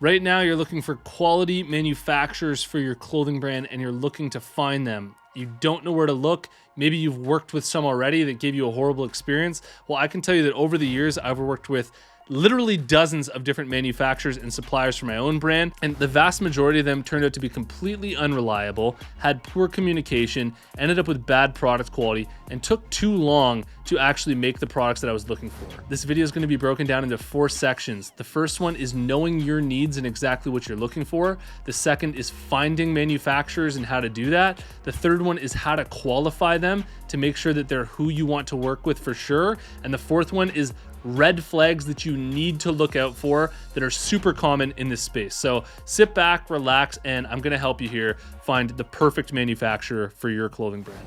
Right now, you're looking for quality manufacturers for your clothing brand and you're looking to find them. You don't know where to look. Maybe you've worked with some already that gave you a horrible experience. Well, I can tell you that over the years, I've worked with literally dozens of different manufacturers and suppliers for my own brand, and the vast majority of them turned out to be completely unreliable, had poor communication, ended up with bad product quality, and took too long to actually make the products that I was looking for. This video is going to be broken down into 4 sections. The first one is knowing your needs and exactly what you're looking for. The second is finding manufacturers and how to do that. The third one is how to qualify them to make sure that they're who you want to work with for sure. And the fourth one is red flags that you need to look out for that are super common in this space. So sit back, relax, and I'm gonna help you here find the perfect manufacturer for your clothing brand.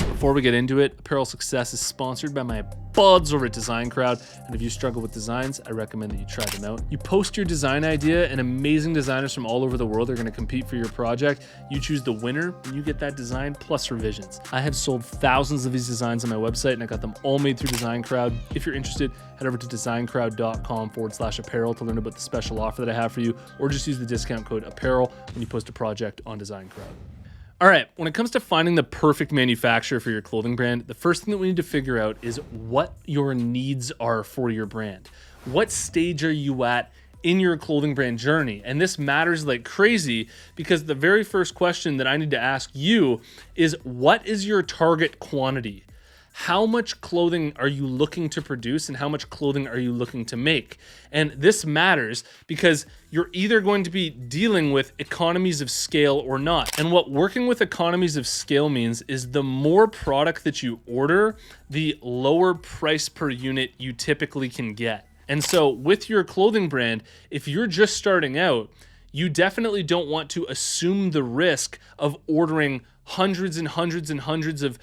Before we get into it, Apparel Success is sponsored by my buds over at Design Crowd, and if you struggle with designs, I recommend that you try them out. You post your design idea, and amazing designers from all over the world are going to compete for your project. You choose the winner, and you get that design plus revisions. I have sold thousands of these designs on my website, and I got them all made through Design Crowd. If you're interested, head over to designcrowd.com/apparel to learn about the special offer that I have for you, or just use the discount code apparel when you post a project on Design Crowd. All right, when it comes to finding the perfect manufacturer for your clothing brand, the first thing that we need to figure out is what your needs are for your brand. What stage are you at in your clothing brand journey? And this matters like crazy because the very first question that I need to ask you is, what is your target quantity? How much clothing are you looking to produce and how much clothing are you looking to make? And this matters because you're either going to be dealing with economies of scale or not. And what working with economies of scale means is the more product that you order, the lower price per unit you typically can get. And so with your clothing brand, if you're just starting out, you definitely don't want to assume the risk of ordering hundreds and hundreds and hundreds of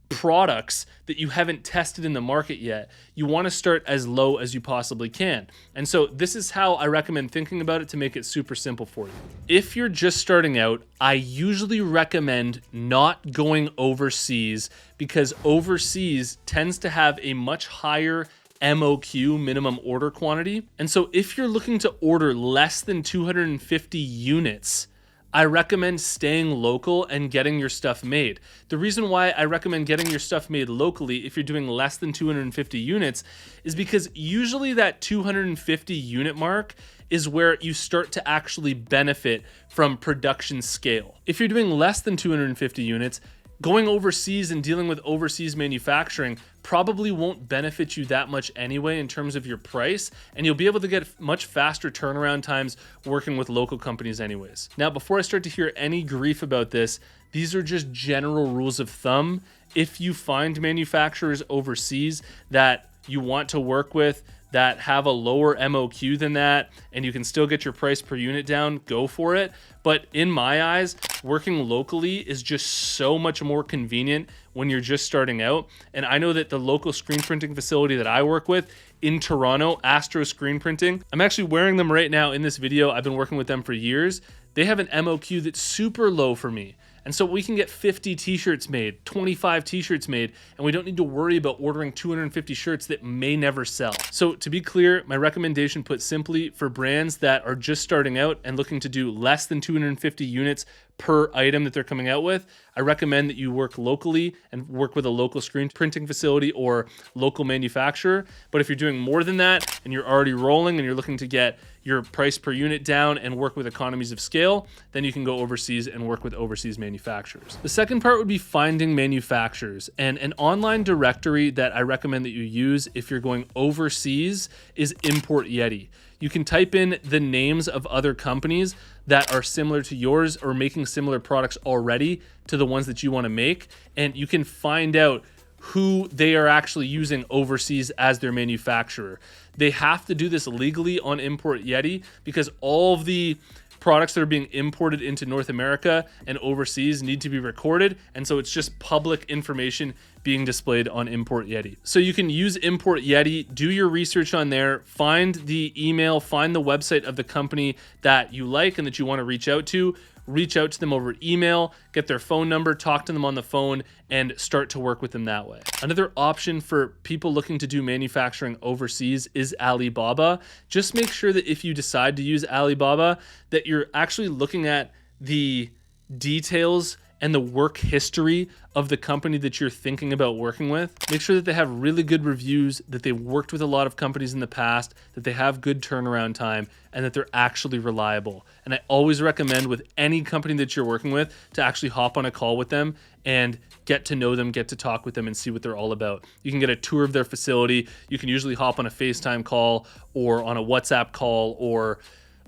products that you haven't tested in the market yet. You want to start as low as you possibly can. And so this is how I recommend thinking about it to make it super simple for you. If you're just starting out, I usually recommend not going overseas because overseas tends to have a much higher MOQ, minimum order quantity. And so if you're looking to order less than 250 units, I recommend staying local and getting your stuff made. The reason why I recommend getting your stuff made locally if you're doing less than 250 units is because usually that 250 unit mark is where you start to actually benefit from production scale. If you're doing less than 250 units, going overseas and dealing with overseas manufacturing probably won't benefit you that much anyway in terms of your price, and you'll be able to get much faster turnaround times working with local companies anyways. Now, before I start to hear any grief about this, these are just general rules of thumb. If you find manufacturers overseas that you want to work with that have a lower MOQ than that, and you can still get your price per unit down, go for it. But in my eyes, working locally is just so much more convenient when you're just starting out. And I know that the local screen printing facility that I work with in Toronto, Astro Screen Printing, I'm actually wearing them right now in this video. I've been working with them for years. They have an MOQ that's super low for me. And so we can get 50 t-shirts made, 25 t-shirts made, and we don't need to worry about ordering 250 shirts that may never sell. So to be clear, my recommendation put simply for brands that are just starting out and looking to do less than 250 units per item that they're coming out with, I recommend that you work locally and work with a local screen printing facility or local manufacturer. But if you're doing more than that and you're already rolling and you're looking to get your price per unit down and work with economies of scale, then you can go overseas and work with overseas manufacturers. The second part would be finding manufacturers, and an online directory that I recommend that you use if you're going overseas is Import Yeti. You can type in the names of other companies that are similar to yours or making similar products already to the ones that you want to make, and you can find out who they are actually using overseas as their manufacturer. They have to do this legally on Import Yeti because all of the products that are being imported into North America and overseas need to be recorded, and so it's just public information being displayed on Import Yeti. So you can use Import Yeti, do your research on there, find the email, find the website of the company that you like and that you want to reach out to, reach out to them over email, get their phone number, talk to them on the phone, and start to work with them that way. Another option for people looking to do manufacturing overseas is Alibaba. Just make sure that if you decide to use Alibaba, that you're actually looking at the details and the work history of the company that you're thinking about working with. Make sure that they have really good reviews, that they've worked with a lot of companies in the past, that they have good turnaround time, and that they're actually reliable. And I always recommend with any company that you're working with to actually hop on a call with them and get to know them, get to talk with them and see what they're all about. You can get a tour of their facility. You can usually hop on a FaceTime call or on a WhatsApp call or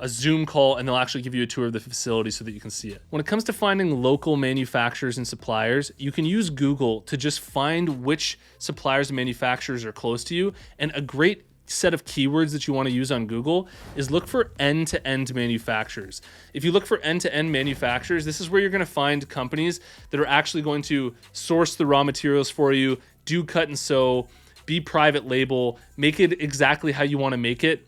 a Zoom call, and they'll actually give you a tour of the facility so that you can see it. When it comes to finding local manufacturers and suppliers, you can use Google to just find which suppliers and manufacturers are close to you. And a great set of keywords that you want to use on Google is look for end-to-end manufacturers. If you look for end-to-end manufacturers, this is where you're going to find companies that are actually going to source the raw materials for you, do cut and sew, be private label, make it exactly how you want to make it.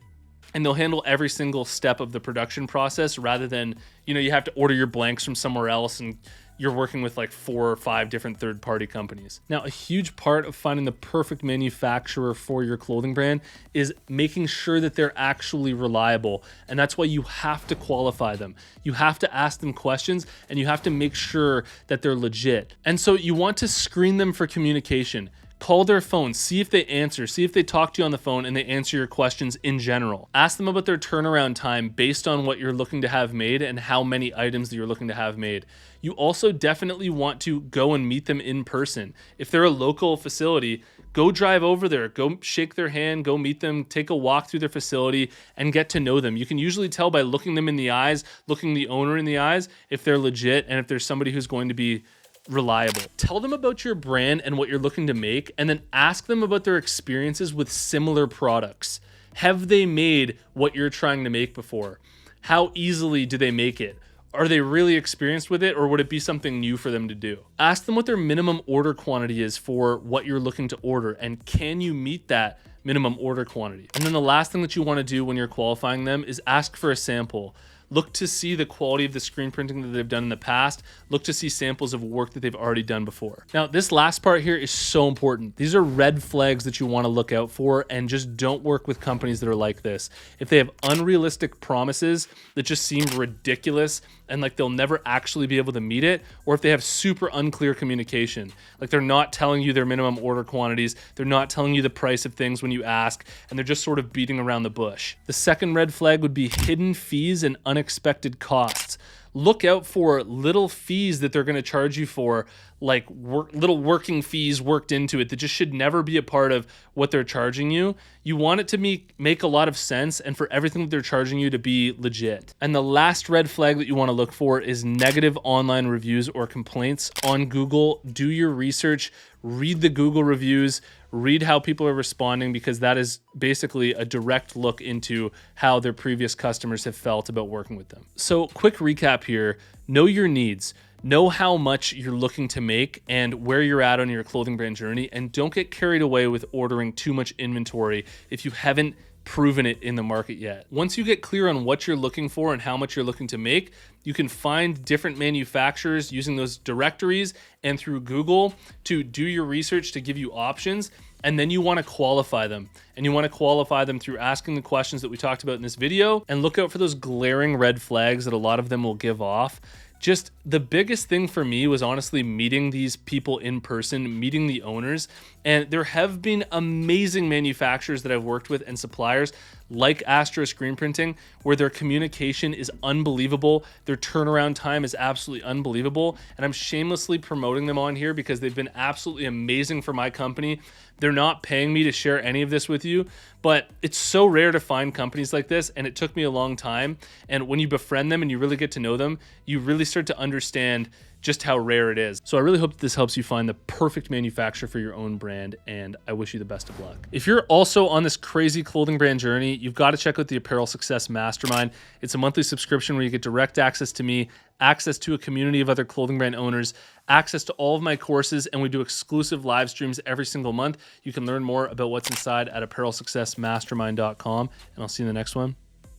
And they'll handle every single step of the production process rather than, you have to order your blanks from somewhere else and you're working with like 4 or 5 different third-party companies. Now, a huge part of finding the perfect manufacturer for your clothing brand is making sure that they're actually reliable. And that's why you have to qualify them. You have to ask them questions and you have to make sure that they're legit. And so you want to screen them for communication. Call their phone, see if they answer, see if they talk to you on the phone and they answer your questions in general. Ask them about their turnaround time based on what you're looking to have made and how many items that you're looking to have made. You also definitely want to go and meet them in person. If they're a local facility, go drive over there, go shake their hand, go meet them, take a walk through their facility and get to know them. You can usually tell by looking them in the eyes, looking the owner in the eyes, if they're legit and if there's somebody who's going to be reliable. Tell them about your brand and what you're looking to make, and then ask them about their experiences with similar products. Have they made what you're trying to make before? How easily do they make it? Are they really experienced with it, or would it be something new for them to do? Ask them what their minimum order quantity is for what you're looking to order, and can you meet that minimum order quantity? And then the last thing that you want to do when you're qualifying them is ask for a sample. Look to see the quality of the screen printing that they've done in the past. Look to see samples of work that they've already done before. Now, this last part here is so important. These are red flags that you want to look out for, and just don't work with companies that are like this. If they have unrealistic promises that just seem ridiculous and like they'll never actually be able to meet it, or if they have super unclear communication, like they're not telling you their minimum order quantities, they're not telling you the price of things when you ask, and they're just sort of beating around the bush. The second red flag would be hidden fees and unexpected costs. Look out for little fees that they're going to charge you for, like little working fees worked into it that just should never be a part of what they're charging you. You want it to make a lot of sense and for everything that they're charging you to be legit. And the last red flag that you want to look for is negative online reviews or complaints on Google. Do your research, read the Google reviews, read how people are responding, because that is basically a direct look into how their previous customers have felt about working with them. So quick recap here, know your needs. Know how much you're looking to make and where you're at on your clothing brand journey, and don't get carried away with ordering too much inventory if you haven't proven it in the market yet. Once you get clear on what you're looking for and how much you're looking to make, you can find different manufacturers using those directories and through Google to do your research to give you options. And then you want to qualify them. And you want to qualify them through asking the questions that we talked about in this video, and look out for those glaring red flags that a lot of them will give off. Just the biggest thing for me was honestly meeting these people in person, meeting the owners. And there have been amazing manufacturers that I've worked with and suppliers like Astro Screen Printing, where their communication is unbelievable. Their turnaround time is absolutely unbelievable. And I'm shamelessly promoting them on here because they've been absolutely amazing for my company. They're not paying me to share any of this with you, but it's so rare to find companies like this, and it took me a long time. And when you befriend them and you really get to know them, you really start to understand just how rare it is. So I really hope that this helps you find the perfect manufacturer for your own brand, and I wish you the best of luck. If you're also on this crazy clothing brand journey, you've got to check out the Apparel Success Mastermind. It's a monthly subscription where you get direct access to me, access to a community of other clothing brand owners, access to all of my courses, and we do exclusive live streams every single month. You can learn more about what's inside at apparelsuccessmastermind.com, and I'll see you in the next one.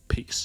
Peace.